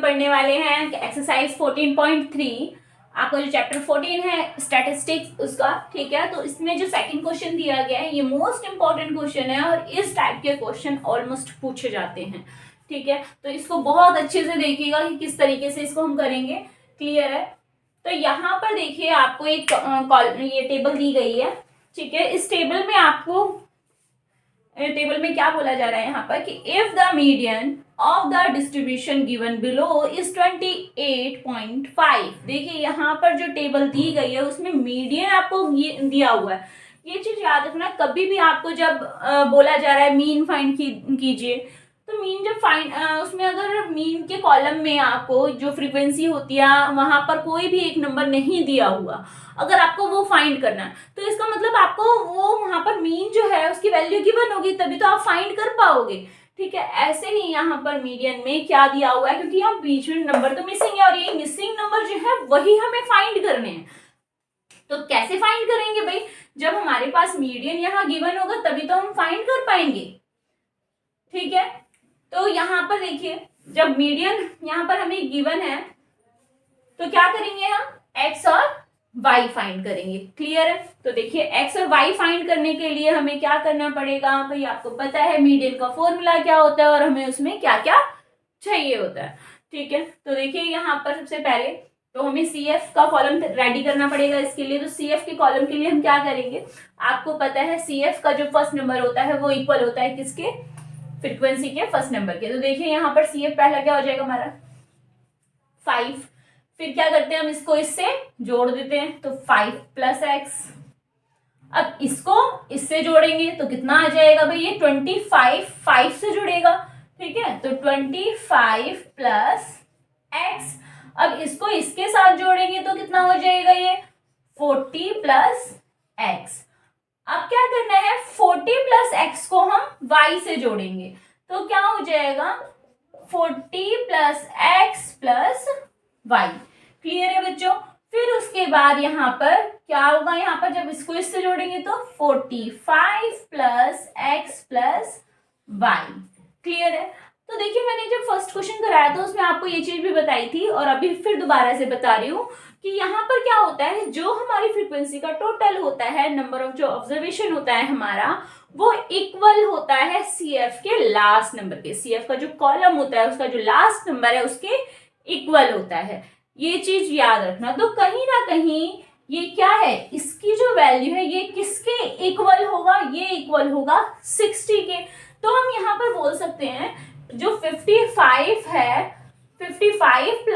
पढ़ने वाले हैं एक्सरसाइज 14.3, आपका जो चैप्टर 14 है स्टैटिस्टिक्स उसका, ठीक है। तो इसमें जो सेकंड क्वेश्चन दिया गया है ये मोस्ट इंपॉर्टेंट क्वेश्चन है और इस टाइप के क्वेश्चन ऑलमोस्ट पूछे जाते हैं, ठीक है। तो इसको बहुत अच्छे से देखिएगा कि किस तरीके से इसको हम करेंगे, क्लियर है। तो यहाँ पर देखिए आपको एक ये टेबल दी गई है, ठीक है। इस टेबल में आपको टेबल में क्या बोला जा रहा है यहाँ पर कि if the median of the distribution given below is 28.5। देखिए यहाँ पर जो टेबल दी गई है उसमें मीडियन आपको दिया हुआ है। ये चीज याद रखना, कभी भी आपको जब बोला जा रहा है मीन फाइंड कीजिए, तो मीन जब फाइंड उसमें अगर मीन के कॉलम में आपको जो फ्रीक्वेंसी होती है वहां पर कोई भी एक नंबर नहीं दिया हुआ, अगर आपको वो फाइंड करना है तो इसका मतलब आपको वो वहां पर मीन जो है उसकी वैल्यू गिवन होगी, तभी तो आप फाइंड कर पाओगे, ठीक है। ऐसे ही यहाँ पर मीडियन में क्या दिया हुआ है, क्योंकि यहाँ बीच में नंबर तो मिसिंग है और ये मिसिंग नंबर जो है वही हमें फाइंड करने हैं। तो कैसे फाइंड करेंगे भाई, जब हमारे पास मीडियन यहाँ गिवन होगा तभी तो हम फाइंड कर पाएंगे, ठीक है। तो यहाँ पर देखिए जब मीडियन यहाँ पर हमें गिवन है तो क्या करेंगे हम एक्स और वाई फाइंड करेंगे, क्लियर है। तो देखिए एक्स और वाई फाइंड करने के लिए हमें क्या करना पड़ेगा भाई, आपको पता है मीडियन का फॉर्मूला क्या होता है और हमें उसमें क्या क्या चाहिए होता है, ठीक है। तो देखिए यहाँ पर सबसे पहले तो हमें सी एफ का कॉलम रेडी करना पड़ेगा इसके लिए। तो सी एफ के कॉलम के लिए हम क्या करेंगे, आपको पता है सी एफ का जो फर्स्ट नंबर होता है वो इक्वल होता है किसके, फ्रीक्वेंसी के फर्स्ट नंबर के। तो देखिए यहाँ पर सी एफ पहला क्या हो जाएगा हमारा 5, फिर क्या करते हैं हम इसको इससे जोड़ देते हैं तो 5 + x। अब इसको इससे जोड़ेंगे तो कितना आ जाएगा भाई, ये 25 5 से जुड़ेगा, ठीक है। तो 25 + x। अब इसको इसके साथ जोड़ेंगे तो कितना हो जाएगा, ये 40 + x। अब क्या करना है 40 + x को हम y से जोड़ेंगे तो क्या हो जाएगा 40 + x + y, क्लियर है बच्चों। फिर उसके बाद यहाँ पर क्या होगा, यहाँ पर जब इसको इससे जोड़ेंगे तो 45 + x + y, क्लियर है। तो देखिए मैंने जब फर्स्ट क्वेश्चन कराया था उसमें आपको ये चीज भी बताई थी और अभी फिर दोबारा से बता रही हूँ कि यहाँ पर क्या होता है, जो हमारी फ्रीक्वेंसी का टोटल होता है, नंबर ऑफ जो ऑब्जर्वेशन होता है हमारा, वो इक्वल होता है सी एफ के लास्ट नंबर के। सी एफ का जो कॉलम होता है उसका जो लास्ट नंबर है उसके इक्वल होता है, ये चीज याद रखना। तो कहीं ना कहीं ये क्या है, इसकी जो वैल्यू है ये किसके इक्वल होगा, ये इक्वल होगा 60 के। तो हम यहाँ पर बोल सकते हैं जो 45 है 45 +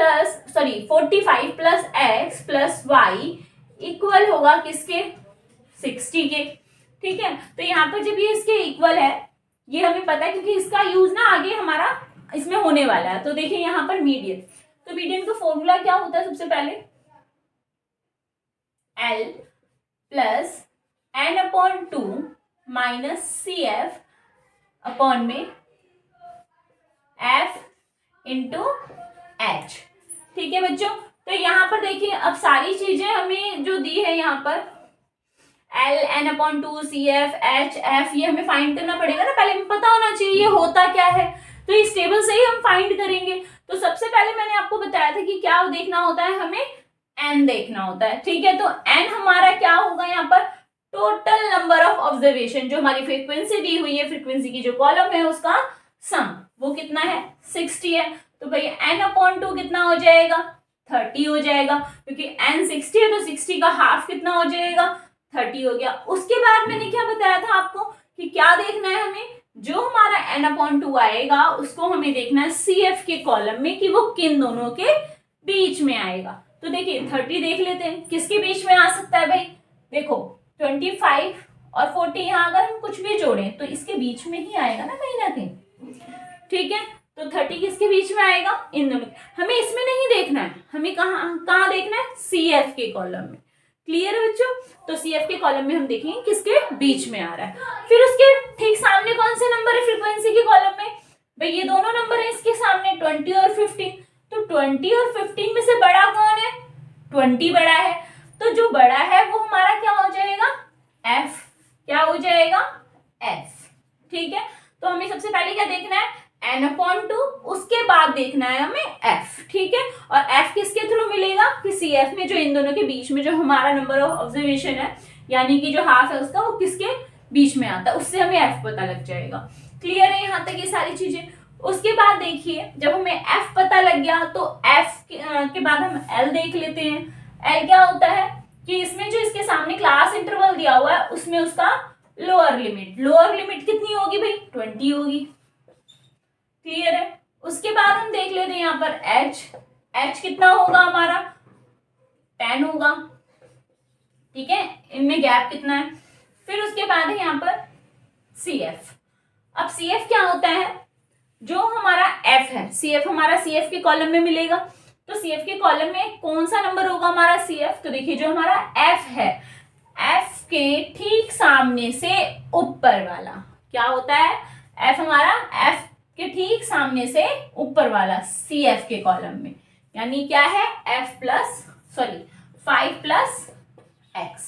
x + y इक्वल होगा किसके 60 के, ठीक है। तो यहाँ पर जब ये इसके इक्वल है ये हमें पता है क्योंकि इसका यूज ना आगे हमारा इसमें होने वाला है। तो देखिए यहाँ पर मीडियन, तो मीडियन का फॉर्मूला क्या होता है, सबसे पहले L + n/2 - CF अपॉन में F × H, ठीक है बच्चों। तो यहाँ पर देखिए अब सारी चीजें हमें जो दी है यहाँ पर L n/2 CF H F ये हमें फाइंड करना पड़ेगा ना, पहले हमें पता होना चाहिए ये होता क्या है, तो इस टेबल से ही हम फाइंड करेंगे। तो सबसे पहले मैंने आपको बताया था कि क्या देखना होता है, हमें n देखना होता है, ठीक है। तो n हमारा क्या होगा यहाँ पर टोटल नंबर ऑफ ऑब्जर्वेशन, जो हमारी फ्रीक्वेंसी दी हुई है, फ्रीक्वेंसी की जो कॉलम है उसका सम वो कितना है 60 है। तो भाई n/2 कितना हो जाएगा 30 हो जाएगा, क्योंकि n 60 है तो 60 का हाफ कितना हो जाएगा 30 हो गया। उसके बाद मैंने क्या बताया था आपको कि क्या देखना है हमें, जो हमारा n/2 आएगा उसको हमें देखना है CF के कॉलम में कि वो किन दोनों के बीच में आएगा। तो देखिए 30 देख लेते हैं किसके बीच में आ सकता है भाई, देखो 25 और 40 यहाँ अगर हम कुछ भी जोड़ें तो इसके बीच में ही आएगा ना कहीं ना कहीं, ठीक है। तो 30 किसके बीच में आएगा, इन दोनों। हमें इसमें नहीं देखना है, हमें कहाँ देखना है CF के कॉलम में, क्लियर है बच्चों। तो CF के कॉलम में हम देखेंगे किसके बीच में आ रहा है। फिर उसके ठीक सामने कौन से नंबर है फ्रीक्वेंसी के कॉलम में, भाई ये दोनों नंबर है इसके सामने 20 और 15। तो 20 और 15 में से बड़ा कौन है, 20 बड़ा है, तो जो बड़ा है वो हमारा क्या हो जाएगा F, क्या हो जाएगा F, ठीक है। तो हमें सबसे पहले क्या देखना है n/2, उसके बाद देखना है हमें f, ठीक है। और f किसके थ्रू मिलेगा कि CF में जो इन दोनों के बीच में जो हमारा नंबर ऑफ ऑब्जर्वेशन है, यानी कि जो हाफ है उसका, वो किसके बीच में आता है, उससे हमें f पता लग जाएगा। क्लियर है यहाँ तक ये सारी चीजें। उसके बाद देखिए जब हमें f पता लग गया तो f के बाद हम l देख लेते हैं। l क्या होता है कि इसमें जो इसके सामने क्लास इंटरवल दिया हुआ है उसमें उसका लोअर लिमिट कितनी होगी भाई, 20 होगी। क्लियर है। उसके बाद हम देख लेते हैं यहाँ पर h कितना होगा हमारा, 10 होगा, ठीक है। इनमें गैप कितना है। फिर उसके बाद है यहाँ पर CF। अब CF क्या होता है, जो हमारा F है, CF हमारा CF के कॉलम में मिलेगा, तो CF के कॉलम में कौन सा नंबर होगा हमारा CF, तो देखिए जो हमारा F है, F के ठीक सामने से ऊपर वाला क्या होता है, F हमारा F के ठीक सामने से ऊपर वाला CF के कॉलम में, यानी क्या है 5 प्लस x।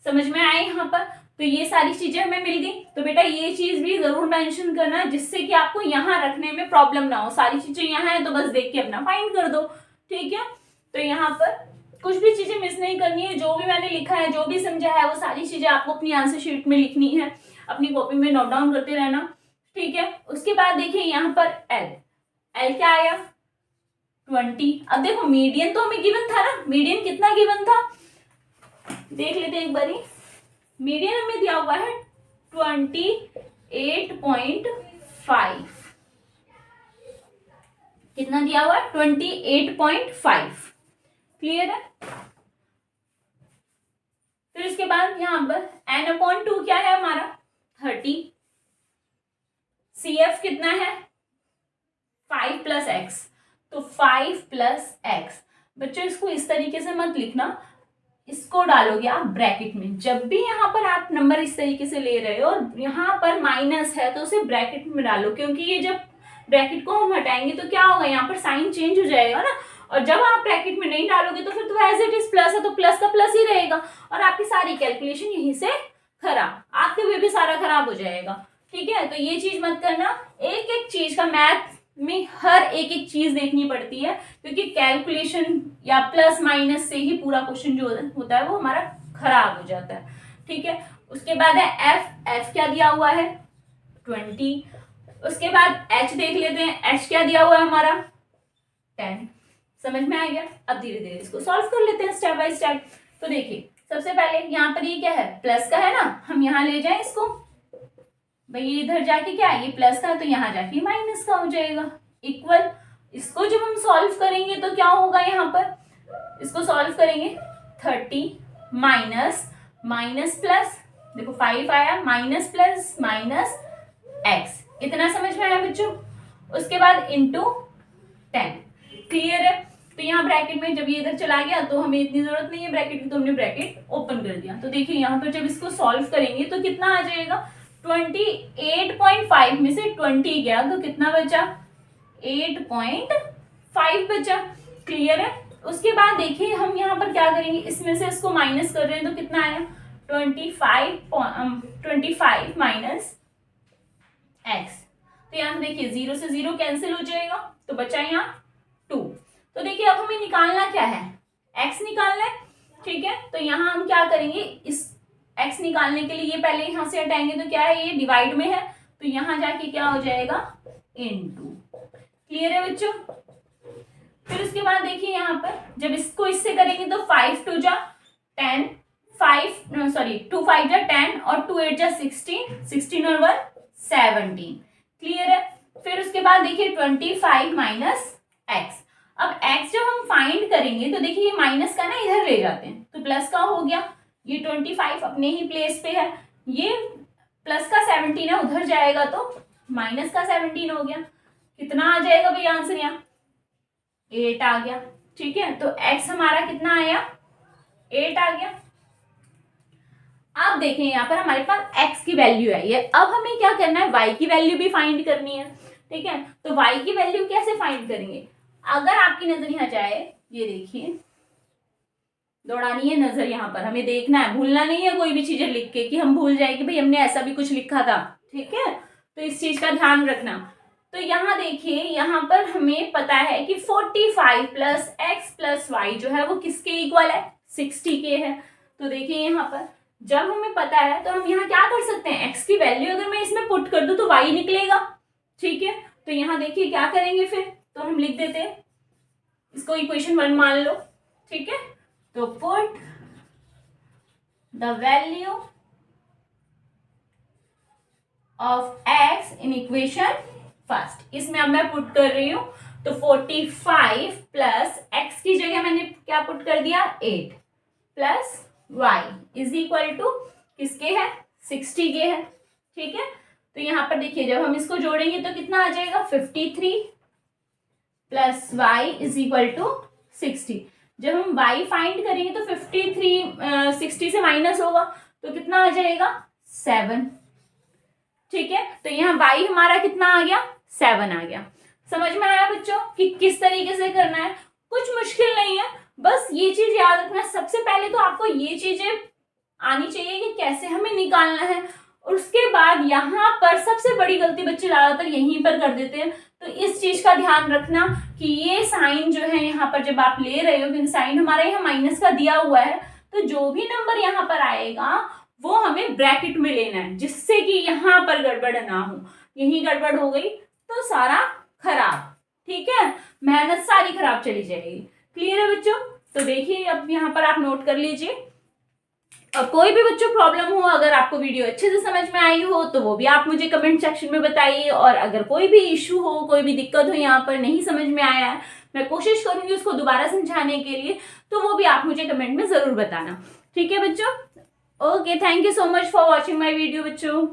समझ में आए यहाँ पर। तो ये सारी चीजें हमें मिल गई। तो बेटा ये चीज भी जरूर मेंशन करना जिससे कि आपको यहाँ रखने में प्रॉब्लम ना हो। सारी चीजें यहाँ है तो बस देख के अपना फाइंड कर दो, ठीक है। तो यहाँ पर कुछ भी चीजें मिस नहीं करनी है, जो भी मैंने लिखा है, जो भी समझा है, वो सारी चीजें आपको अपनी आंसर शीट में लिखनी है, अपनी कॉपी में नोट डाउन करते रहना, ठीक है। उसके बाद देखिए यहाँ पर एल क्या आया 20। अब देखो मीडियन तो हमें गिवन था ना, मीडियन कितना गिवन था देख लेते हैं एक बारी। मीडियन हमें दिया हुआ है 28.5। कितना दिया हुआ है 28.5। क्लियर है। फिर इसके बाद यहां पर n/2 क्या है हमारा 30। CF कितना है 5 प्लस x, तो 5 प्लस x। बच्चों इसको इस तरीके से मत लिखना, इसको डालोगे आप ब्रैकेट में। जब भी यहाँ पर आप नंबर इस तरीके से ले रहे हो और यहाँ पर माइनस है तो उसे ब्रैकेट में डालो, क्योंकि ये जब ब्रैकेट को हम हटाएंगे तो क्या होगा, यहाँ पर साइन चेंज हो जाएगा ना। और जब आप ब्रैकेट में नहीं डालोगे तो फिर तो एज इट इज प्लस है तो प्लस का प्लस ही रहेगा और आपकी सारी कैलकुलेशन यहीं से खराब, आपके हुए भी सारा खराब हो जाएगा, ठीक है। तो ये चीज मत करना। एक एक चीज का मैथ में हर एक एक चीज देखनी पड़ती है, क्योंकि कैलकुलेशन या प्लस माइनस से ही पूरा क्वेश्चन जो होता है वो हमारा खराब हो जाता है, ठीक है। उसके बाद है एफ क्या दिया हुआ है 20। उसके बाद एच देख लेते हैं, एच क्या दिया हुआ है हमारा 10। समझ में आ गया। अब धीरे धीरे इसको सॉल्व कर लेते हैं स्टेप बाय स्टेप। तो देखिए सबसे पहले यहाँ पर ये क्या है प्लस का है ना, हम यहाँ ले जाए इसको, भाई ये इधर जाके क्या है ये प्लस का है तो यहाँ जाके माइनस का हो जाएगा इक्वल। इसको जब हम सॉल्व करेंगे तो क्या होगा, यहाँ पर इसको सॉल्व करेंगे 30 माइनस प्लस, देखो 5 आया, माइनस प्लस माइनस एक्स, इतना समझ में आया बच्चों। उसके बाद इंटू 10। क्लियर है। तो यहाँ ब्रैकेट में जब ये इधर चला गया तो हमें इतनी जरूरत नहीं है ब्रैकेट की, तो हमने ब्रैकेट ओपन कर दिया। तो देखिए यहाँ पर जब इसको सॉल्व करेंगे तो कितना आ जाएगा 28.5 में से 20 गया तो कितना बचा 8.5 बचा। क्लियर है। उसके बाद देखिए हम यहाँ पर क्या करेंगे, इसमें से इसको माइनस कर रहे हैं तो कितना आया 25 माइनस एक्स। तो यहाँ देखिए 0 से 0 कैंसिल हो जाएगा तो बचा यहाँ 2। तो देखिए अब हमें निकालना क्या है, x निकालना है, ठीक है। तो यहाँ हम क्या करेंगे, इस x निकालने के लिए ये पहले यहाँ से हटाएंगे तो क्या है ये डिवाइड में है तो यहाँ जाके क्या हो जाएगा इनटू। क्लियर है बच्चों। फिर उसके बाद देखिए यहाँ पर जब इसको इससे करेंगे तो 5 2 जा 10, 2 5 जा 10 और 2 8 जा 16 और 1 17। क्लियर है। फिर उसके बाद देखिए 25 माइनस एक्स। अब x जब हम फाइंड करेंगे तो देखिए ये माइनस का ना इधर ले जाते हैं तो प्लस का हो गया, ये 25 अपने ही प्लेस पे है, ये प्लस का 17 है उधर जाएगा तो माइनस का 17 हो गया। कितना आ जाएगा भाई आंसर यहाँ 8 आ गया, ठीक है। तो x हमारा कितना आया 8 आ गया। आप देखें यहाँ पर हमारे पास x की वैल्यू आई है, अब हमें क्या करना है y की वैल्यू भी फाइंड करनी है, ठीक है। तो y की वैल्यू कैसे फाइंड करेंगे, अगर आपकी नजर यहाँ जाए, ये देखिए दौड़ानी है नजर, यहाँ पर हमें देखना है, भूलना नहीं है कोई भी चीजें लिख के कि हम भूल जाए कि भाई हमने ऐसा भी कुछ लिखा था, ठीक है। तो इस चीज का ध्यान रखना। तो यहाँ देखिए, यहाँ पर हमें पता है कि 45 प्लस एक्स प्लस वाई जो है वो किसके इक्वल है, 60 के है। तो देखिए यहाँ पर जब हमें पता है तो हम यहाँ क्या कर सकते हैं, एक्स की वैल्यू अगर मैं इसमें पुट कर दूं तो वाई निकलेगा, ठीक है। तो यहाँ देखिए क्या करेंगे फिर, तो हम लिख देते हैं इसको इक्वेशन 1 मान लो, ठीक है। तो put the value of x in equation first, इसमें अब मैं पुट कर रही हूं तो 45 प्लस एक्स की जगह मैंने क्या पुट कर दिया, 8 plus Y is equal to किसके है, 60 के है, ठीक है। तो यहाँ पर देखिए जब हम इसको जोड़ेंगे तो कितना आ जाएगा, 53 plus Y is equal to 60। जब हम वाई फाइंड करेंगे तो 53 60 से माइनस होगा तो कितना आ जाएगा, 7, ठीक है। तो यहाँ y हमारा कितना आ गया, 7 आ गया। समझ में आया बच्चों कि किस तरीके से करना है, कुछ मुश्किल नहीं है, बस ये चीज याद रखना। सबसे पहले तो आपको ये चीजें आनी चाहिए कि कैसे हमें निकालना है, और उसके बाद यहाँ पर सबसे बड़ी गलती बच्चे ज्यादातर यहीं पर कर देते हैं। तो इस चीज का ध्यान रखना कि ये साइन जो है यहाँ पर जब आप ले रहे हो, क्योंकि साइन हमारा यहाँ माइनस का दिया हुआ है, तो जो भी नंबर यहाँ पर आएगा वो हमें ब्रैकेट में लेना है, जिससे कि यहाँ पर गड़बड़ ना हो। यही गड़बड़ हो गई तो सारा खराब, ठीक है, मेहनत सारी खराब चली जाएगी। क्लियर है बच्चों? तो देखिए अब यहाँ पर आप नोट कर लीजिए। और कोई भी बच्चों प्रॉब्लम हो, अगर आपको वीडियो अच्छे से समझ में आई हो तो वो भी आप मुझे कमेंट सेक्शन में बताइए, और अगर कोई भी इशू हो, कोई भी दिक्कत हो, यहाँ पर नहीं समझ में आया है, मैं कोशिश करूंगी उसको दोबारा समझाने के लिए, तो वो भी आप मुझे कमेंट में जरूर बताना, ठीक है बच्चों। Okay, thank you so much for watching my video बच्चों।